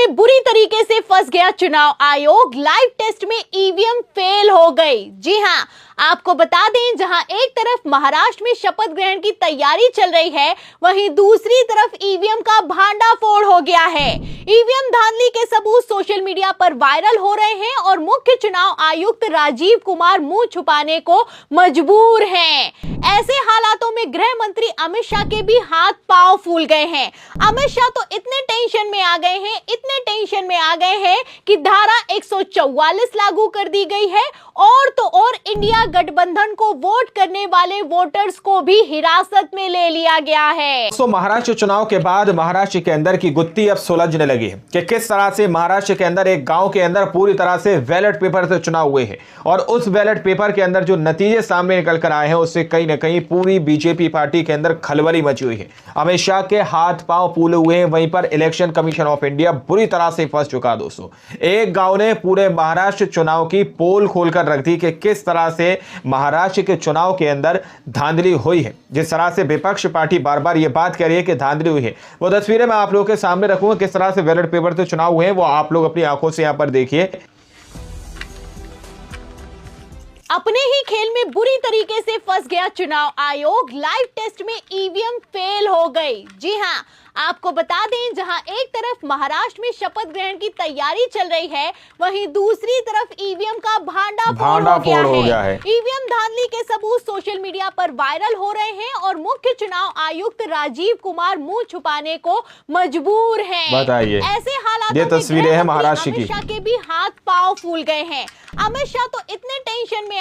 में बुरी तरीके से फंस गया चुनाव आयोग। लाइव टेस्ट में ईवीएम फेल हो गई। जी हां, आपको बता दें, जहां एक तरफ महाराष्ट्र में शपथ ग्रहण की तैयारी चल रही है, वहीं दूसरी तरफ ईवीएम का भांडाफोड़ हो गया है। ईवीएम धांधली के सबूत सोशल मीडिया पर वायरल हो रहे हैं और मुख्य चुनाव आयुक्त राजीव कुमार मुंह छुपाने को मजबूर हैं। ऐसे हालातों में गृह मंत्री अमित शाह के भी हाथ पांव फूल गए हैं। अमित शाह तो इतने टेंशन में आ गए हैं कि धारा 144 लागू कर दी गई है और तो और इंडिया गठबंधन को वोट करने वाले वोटर्स को भी हिरासत में ले लिया गया है। तो महाराष्ट्र चुनाव के बाद महाराष्ट्र के अंदर की गुत्थी अब सुलझने लगी है कि किस तरह से महाराष्ट्र के अंदर एक गांव के अंदर पूरी तरह से बैलेट पेपर से चुनाव हुए हैं और उस बैलेट पेपर के अंदर जो नतीजे सामने निकल कर आए हैं उससे कहीं ना कहीं पूरी बीजेपी पार्टी के अंदर खलबली मची हुई है। अमित शाह के हाथ पांव फूले हुए हैं, वहीं पर इलेक्शन कमीशन ऑफ इंडिया बुरी तरह से फंस चुका। दोस्तों, एक गांव ने पूरे महाराष्ट्र चुनाव की पोल खोलकर रख दी कि किस तरह से महाराष्ट्र के चुनाव के अंदर धांधली हुई है। जिस तरह से विपक्ष पार्टी बार बार ये बात कह रही है कि धांधली हुई है, वो तस्वीरें मैं आप लोगों के सामने रखूंगा। किस तरह से बैलेट पेपर से चुनाव हुए हैं वो आप लोग अपनी आंखों से यहां पर देखिए। अपने ही खेल में बुरी तरीके से फंस गया चुनाव आयोग। लाइव टेस्ट में ईवीएम फेल हो गई। जी हां, आपको बता दें, जहां एक तरफ महाराष्ट्र में शपथ ग्रहण की तैयारी चल रही है, वहीं दूसरी तरफ ईवीएम का भांडाफोड़ हो गया है। ईवीएम धांधली के सबूत सोशल मीडिया पर वायरल हो रहे हैं और मुख्य चुनाव आयुक्त राजीव कुमार मुंह छुपाने को मजबूर हैं। बताइए, ऐसे हालातों ये तस्वीरें हैं महाराष्ट्र की। अमित शाह के भी हाथ पांव फूल गए हैं। अमित शाह तो इतने टेंशन में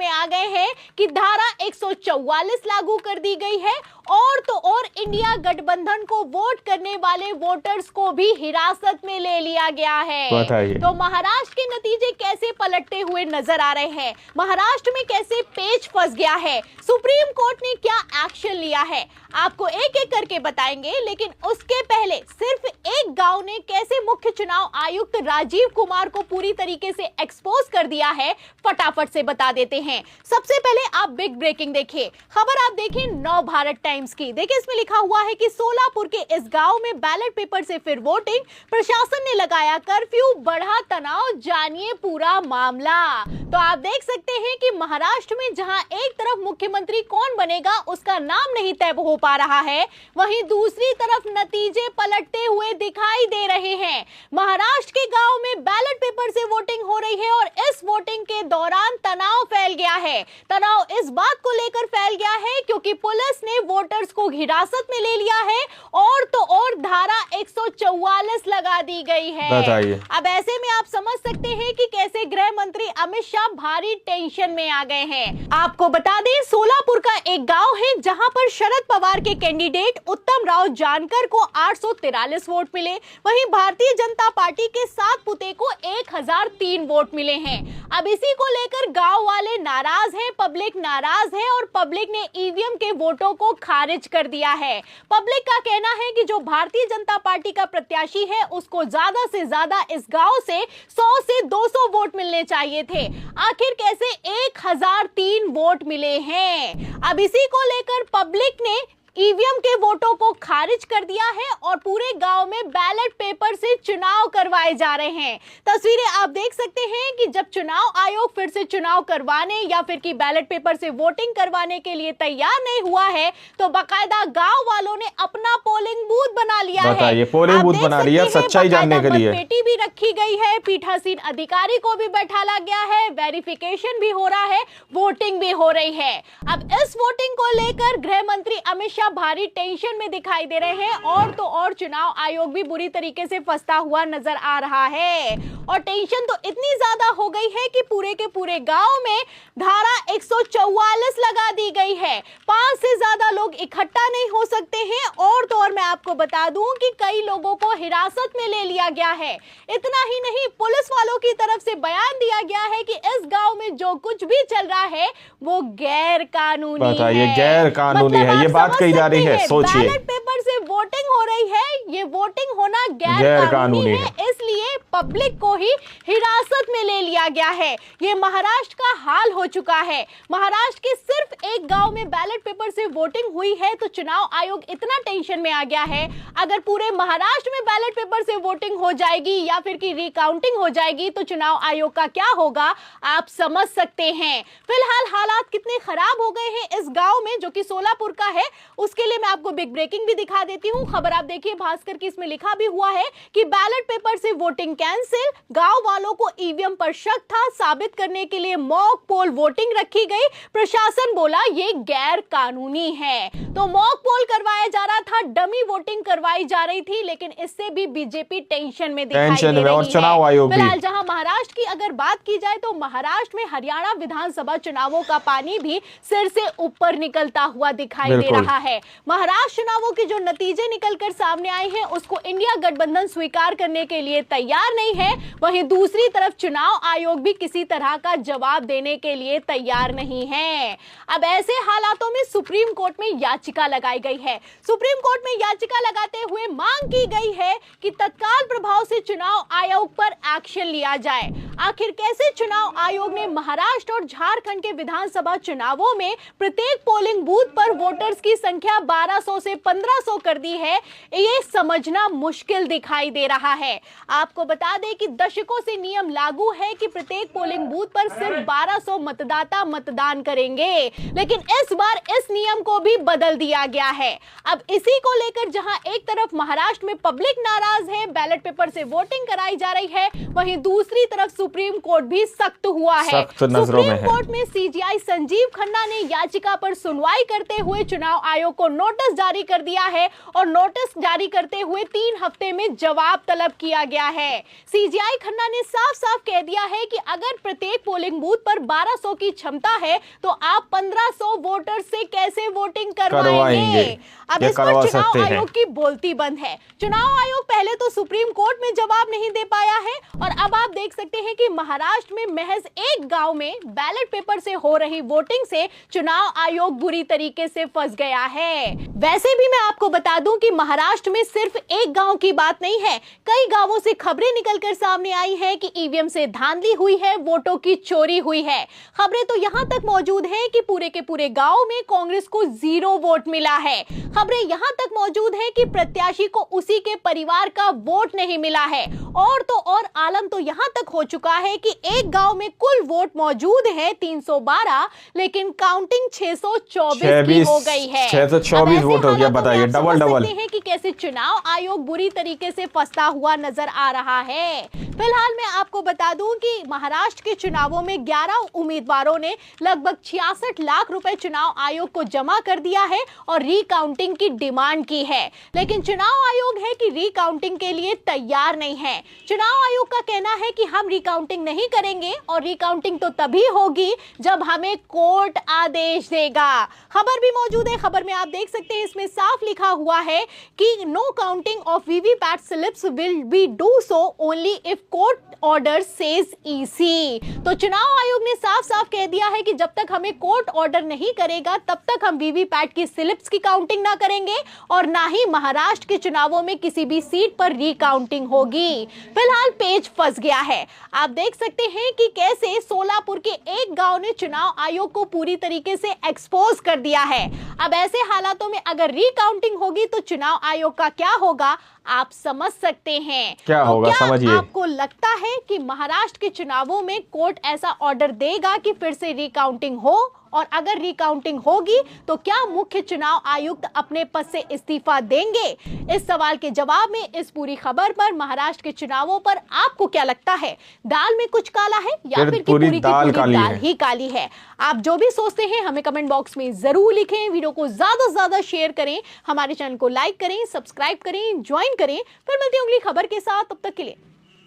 आ गए हैं कि धारा 144 लागू कर दी गई है और तो और इंडिया गठबंधन को वोट करने वाले वोटर्स को भी हिरासत में ले लिया गया है। तो महाराष्ट्र के नतीजे कैसे पलटते हुए नजर आ रहे हैं, महाराष्ट्र में कैसे पेच फंस गया है, सुप्रीम कोर्ट ने क्या एक्शन लिया है, आपको एक एक करके बताएंगे। लेकिन उसके पहले सिर्फ एक गांव ने कैसे मुख्य चुनाव आयुक्त राजीव कुमार को पूरी तरीके से एक्सपोज कर दिया है, फटाफट से बता देते हैं। सबसे पहले आप बिग ब्रेकिंग देखिए, खबर आप देखिए नव भारत टाइम्स की। देखिए, इसमें लिखा हुआ है कि सोलापुर के इस गांव में बैलेट पेपर से फिर वोटिंग, प्रशासन ने लगाया कर्फ्यू, बढ़ा तनाव, जानिए पूरा मामला। तो आप देख सकते हैं कि महाराष्ट्र में जहां एक तरफ मुख्यमंत्री कौन बनेगा उसका नाम नहीं तय हो पा रहा है, वहीं दूसरी तरफ नतीजे पलटते हुए दिखाई दे रहे हैं। महाराष्ट्र के गांव में बैलेट पेपर से वोटिंग हो रही है और इस वोटिंग के दौरान तनाव फैल गया है। तनाव इस बात को लेकर फैल गया है क्योंकि पुलिस ने वोटर्स को हिरासत में ले लिया है और तो और धारा 144 लगा दी गई है। बताइए, अब ऐसे में आप समझ सकते हैं कि कैसे गृह मंत्री अमित शाह भारी टेंशन में आ गए हैं। आपको बता दें, सोलापुर का एक गांव है जहां पर शरद पवार के कैंडिडेट उत्तम राव जानकर को 843 वोट मिले, वहीं भारतीय जनता पार्टी के 7 पुते को 1003 वोट मिले हैं। अब इसी को लेकर गांव वाले नाराज हैं, पब्लिक नाराज है और पब्लिक ने ईवीएम के वोटों को खारिज कर दिया है। पब्लिक का कहना है कि जो भारतीय जनता पार्टी का प्रत्याशी है उसको ज्यादा से ज्यादा इस गांव से 100 से 200 वोट मिलने चाहिए थे। आखिर कैसे 1003 वोट मिले हैं? अब इसी को लेकर पब्लिक ने ईवीएम के वोटों को खारिज कर दिया है और पूरे गांव में बैलेट पेपर से चुनाव करवाए जा रहे हैं। तस्वीरें आप देख सकते हैं कि जब चुनाव आयोग फिर से चुनाव करवाने या फिर कि बैलेट पेपर से वोटिंग करवाने के लिए तैयार नहीं हुआ है, तो बाकायदा गांव वालों ने अपना पोलिंग बूथ बना लिया है। पोलिंग बूथ बना लिया, सच्चाई जानने के लिए पेटी भी रखी गई है, पीठासीन अधिकारी को भी बैठाला गया है, वेरिफिकेशन भी हो रहा है, वोटिंग भी हो रही है। अब इस वोटिंग को लेकर गृह मंत्री अमित शाह भारी टेंशन में दिखाई दे रहे हैं और तो और चुनाव आयोग भी बुरी तरीके से फंसता हुआ नजर आ रहा है। और टेंशन तो इतनी ज्यादा हो गई है कि पूरे के पूरे गांव में धारा 144 लगा दी गई है। 5 से ज्यादा लोग इकट्ठा नहीं हो सकते हैं और तो और मैं आपको बता दूं कि कई लोगों को हिरासत में ले लिया गया है। इतना ही नहीं, पुलिस वालों की तरफ से बयान दिया गया है कि इस गांव में जो कुछ भी चल रहा है वो गैर कानूनी है। गैर कानूनी है, ये बात कही जा रही है। सोचिए, बैलेट पेपर से वोटिंग हो रही है, ये वोटिंग होना गैर कानूनी है, इसलिए पब्लिक को ही हिरासत में ले लिया गया है। ये महाराष्ट्र का हाल हो चुका है। महाराष्ट्र के सिर्फ एक गांव में बैलेट पेपर से वोटिंग हुई है तो चुनाव आयोग इतना टेंशन में आ गया है। अगर पूरे महाराष्ट्र में बैलेट पेपर से वोटिंग हो जाएगी या फिर की रिकाउंटिंग हो जाएगी तो चुनाव आयोग का क्या होगा आप समझ सकते हैं। फिलहाल हालात कितने खराब हो गए हैं इस गांव में जो कि सोलापुर का है, उसके लिए मैं आपको बिग ब्रेकिंग भी दिखा देती हूं। खबर आप देखिए भास्कर की, इसमें लिखा भी हुआ है कि बैलेट पेपर से वोटिंग कैंसिल, गांव वालों को ईवीएम पर शक था, साबित करने के लिए मॉक पोल वोटिंग रखी गई, प्रशासन बोला ये गैर कानूनी है। तो मॉक पोल करवाया जा रहा था, डमी वोटिंग करवाई जा रही थी, लेकिन इससे भी बीजेपी टेंशन में दिखाई दे रही है। और चुनाव आयोग भी फिलहाल जहां महाराष्ट्र की अगर बात की जाए तो महाराष्ट्र में हरियाणा विधानसभा चुनावों का पानी भी सिर से ऊपर निकलता हुआ दिखाई दे रहा है। महाराष्ट्र चुनावों के जो नतीजे निकलकर सामने आए हैं उसको इंडिया गठबंधन स्वीकार करने के लिए तैयार नहीं है। वहीं दूसरी तरफ चुनाव आयोग भी किसी तरह का जवाब देने के लिए तैयार नहीं है। अब ऐसे हालातों में सुप्रीम कोर्ट में याचिका लगाई गई है। सुप्रीम कोर्ट में याचिका लगाते हुए मांग की गई है कि तत्काल प्रभाव से चुनाव आयोग पर एक्शन लिया जाए। आखिर कैसे चुनाव आयोग ने महाराष्ट्र और झारखंड के विधानसभा चुनावों में प्रत्येक पोलिंग बूथ पर वोटर्स की संख्या 1200 से 1500 कर दी है, ये समझना मुश्किल दिखाई दे रहा है। आपको बता दें कि दशकों से नियम लागू है कि प्रत्येक पोलिंग बूथ पर सिर्फ 1200 मतदाता मतदान करेंगे, लेकिन इस बार इस नियम को भी बदल दिया गया है। अब इसी को लेकर जहां एक तरफ महाराष्ट्र में पब्लिक नाराज है, बैलेट पेपर से वोटिंग कराई जा रही है, वहीं दूसरी तरफ सुप्रीम कोर्ट भी सख्त हुआ है। सुप्रीम कोर्ट में सीजीआई संजीव खन्ना ने याचिका पर सुनवाई करते हुए चुनाव आयोग को नोटिस जारी कर दिया है और नोटिस जारी करते हुए 3 हफ्ते में जवाब तलब किया गया है। सीजीआई खन्ना ने साफ साफ कह दिया है कि अगर प्रत्येक पोलिंग बूथ पर 1200 की क्षमता है तो आप 1500 वोटर से कैसे वोटिंग करवाएंगे। अब इस पर चुनाव आयोग की बोलती बंद है। चुनाव आयोग पहले तो सुप्रीम कोर्ट में जवाब नहीं दे पाया है और अब आप देख सकते हैं कि महाराष्ट्र में महज एक गांव में बैलेट पेपर से हो रही वोटिंग से चुनाव आयोग बुरी तरीके से फंस गया है। वैसे भी मैं आपको बता दूं कि महाराष्ट्र में सिर्फ एक गांव की बात नहीं है, कई गांवों से खबरें निकलकर सामने आई हैं कि ईवीएम से धांधली हुई है, वोटों की चोरी हुई है। खबरें तो यहां तक मौजूद हैं कि पूरे के पूरे गांव में कांग्रेस को 0 वोट मिला है। खबरें यहां तक मौजूद हैं कि प्रत्याशी को उसी के परिवार का वोट नहीं मिला है। और तो और आलम तो यहां तक हो चुका है कि एक गांव में कुल वोट मौजूद है 312, लेकिन काउंटिंग 624 की हो गई है। 624 वोट हो गया, बताइए डबल है कि कैसे चुनाव आयोग बुरी तरीके से फंसता हुआ नजर आ रहा है। फिलहाल मैं आपको बता दूं कि महाराष्ट्र के चुनावों में 11 उम्मीदवारों ने लगभग 66 लाख रुपए चुनाव आयोग को जमा कर दिया है और रिकाउंटिंग की डिमांड की है, लेकिन चुनाव आयोग है कि रिकाउंटिंग के लिए तैयार नहीं है। चुनाव आयोग का कहना है कि हम रिकाउंटिंग नहीं करेंगे और रिकाउंटिंग तो तभी होगी जब हमें कोर्ट आदेश देगा। खबर भी मौजूद है, खबर में आप देख सकते हैं इसमें साफ लिखा हुआ है कि no counting of VVPAT slips will be do so only if court order says EC. तो चुनाव आयोग ने साफ साफ कह दिया है कि जब तक हमें कोर्ट ऑर्डर नहीं करेगा तब तक हम वीवीपैट की स्लिप्स की काउंटिंग ना करेंगे और ना ही महाराष्ट्र के चुनावों में किसी भी सीट पर रिकाउंटिंग होगी। फिलहाल पेज फंस गया है। आप देख सकते हैं कि कैसे सोलापुर के एक गांव ने चुनाव आयोग को पूरी तरीके से एक्सपोज कर दिया है। अब ऐसे हालातों में अगर रिकाउंटिंग होगी तो चुनाव आयोग का क्या होगा आप समझ सकते हैं। क्या होगा समझिए। आपको लगता है कि महाराष्ट्र के चुनावों में कोर्ट ऐसा ऑर्डर देगा कि फिर से रिकाउंटिंग हो, और अगर रिकाउंटिंग होगी तो क्या मुख्य चुनाव आयुक्त अपने पद से इस्तीफा देंगे? इस सवाल के जवाब में इस पूरी खबर पर, महाराष्ट्र के चुनावों पर आपको क्या लगता है? दाल में कुछ काला है या फिर पूरी दाल ही काली है? आप जो भी सोचते हैं हमें कमेंट बॉक्स में जरूर लिखें। वीडियो को ज्यादा से ज्यादा शेयर करें, हमारे चैनल को लाइक करें, सब्सक्राइब करें, ज्वाइन करें। फिर मिलते हैं अगली खबर के साथ, तब तक के लिए।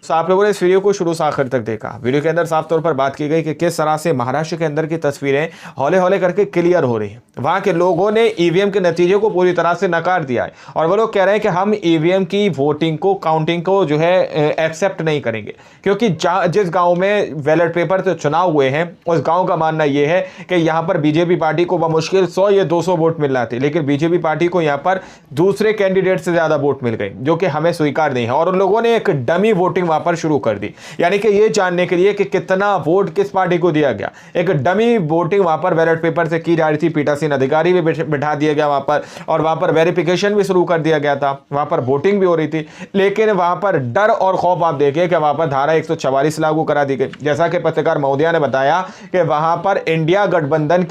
तो आप लोगों ने इस वीडियो को शुरू से आखिर तक देखा। वीडियो के अंदर साफ तौर पर बात की गई कि किस तरह से महाराष्ट्र के अंदर की तस्वीरें हौले हौले करके क्लियर हो रही हैं। वहां के लोगों ने ईवीएम के नतीजे को पूरी तरह से नकार दिया है और वो लोग कह रहे हैं कि हम ईवीएम की वोटिंग को, काउंटिंग को जो है एक्सेप्ट नहीं करेंगे, क्योंकि जिस गाँव में बैलेट पेपर से चुनाव हुए हैं उस गाँव का मानना यह है कि यहाँ पर बीजेपी पार्टी को बमुश्किल 100 या 200 वोट मिल रहे थे, लेकिन बीजेपी पार्टी को यहाँ पर दूसरे कैंडिडेट से ज़्यादा वोट मिल गए, जो कि हमें स्वीकार नहीं है। और उन लोगों ने एक डमी वोटिंग वहां पर शुरू कर दी, यानी कि ये जानने के लिए कि कितना वोट किस पार्टी को दिया गया। एक डमी वोटिंग वहां पर बैलेट पेपर से की जा रही थी, पीठासीन अधिकारी भी बिठा दिया गया वहां पर, और वहां पर वेरिफिकेशन भी शुरू कर दिया गया था, वहां पर वोटिंग भी हो रही थी। लेकिन वहां पर डर और खौफ आप देखिए कि वहां पर धारा 144 लागू करा दी गई। जैसा कि पत्रकार महोदया ने बताया कि वहां पर इंडिया गठबंधन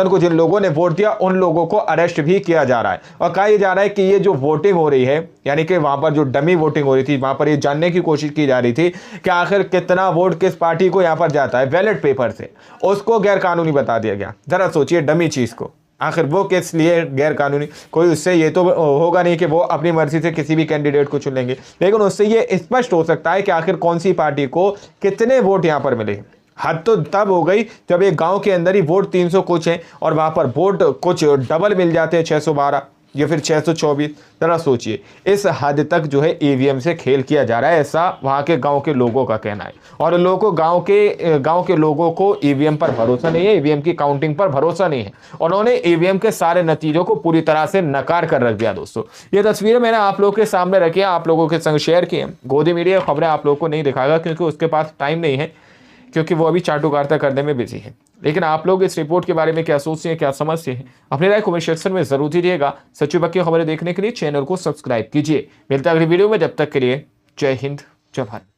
को जिन लोगों ने वोट दिया उन लोगों को अरेस्ट भी किया जा रहा है, और कहा जा रहा है कि ये जो वोटिंग हो रही है, यानी कि वहां पर जो डमी वोटिंग हो रही थी, वहां पर ये जानने की कोशिश की जा रही थी कि आखिर कितना वोट किस पार्टी को यहां पर जाता है बैलेट पेपर से, उसको गैर कानूनी बता दिया गया। जरा सोचिए डमी चीज को, आखिर वो किस लिए गैर कानूनी, कोई उससे ये तो होगा नहीं कि वो अपनी मर्जी से किसी भी कैंडिडेट को चुन लेंगे, लेकिन उससे ये स्पष्ट हो सकता है कि आखिर कौन सी पार्टी को कितने वोट यहां पर मिले। हद तो तब हो गई जब एक गांव के अंदर ही वोट 300 कुछ हैं और वहां पर वोट कुछ डबल मिल जाते हैं, 612 या फिर 624। जरा सोचिए इस हद तक जो है ईवीएम से खेल किया जा रहा है, ऐसा वहां के गांव के लोगों का कहना है। और लोगों गांव के लोगों को ईवीएम पर भरोसा नहीं है, ईवीएम की काउंटिंग पर भरोसा नहीं है। उन्होंने ईवीएम के सारे नतीजों को पूरी तरह से नकार कर रख दिया। दोस्तों ये तस्वीरें मैंने आप लोगों के सामने रखी है, आप लोगों के संग शेयर की है। गोदी मीडिया खबरें आप लोगों को नहीं दिखाएगा क्योंकि उसके पास टाइम नहीं है, क्योंकि वो अभी चाटुकारिता करने में बिजी है। लेकिन आप लोग इस रिपोर्ट के बारे में क्या सोचते हैं, क्या समझते हैं, अपनी राय कमेंट सेक्शन में जरूर दीजिएगा। सच्ची पक्की खबरें देखने के लिए चैनल को सब्सक्राइब कीजिए। मिलता है अगली वीडियो में, जब तक के लिए जय हिंद जय भारत।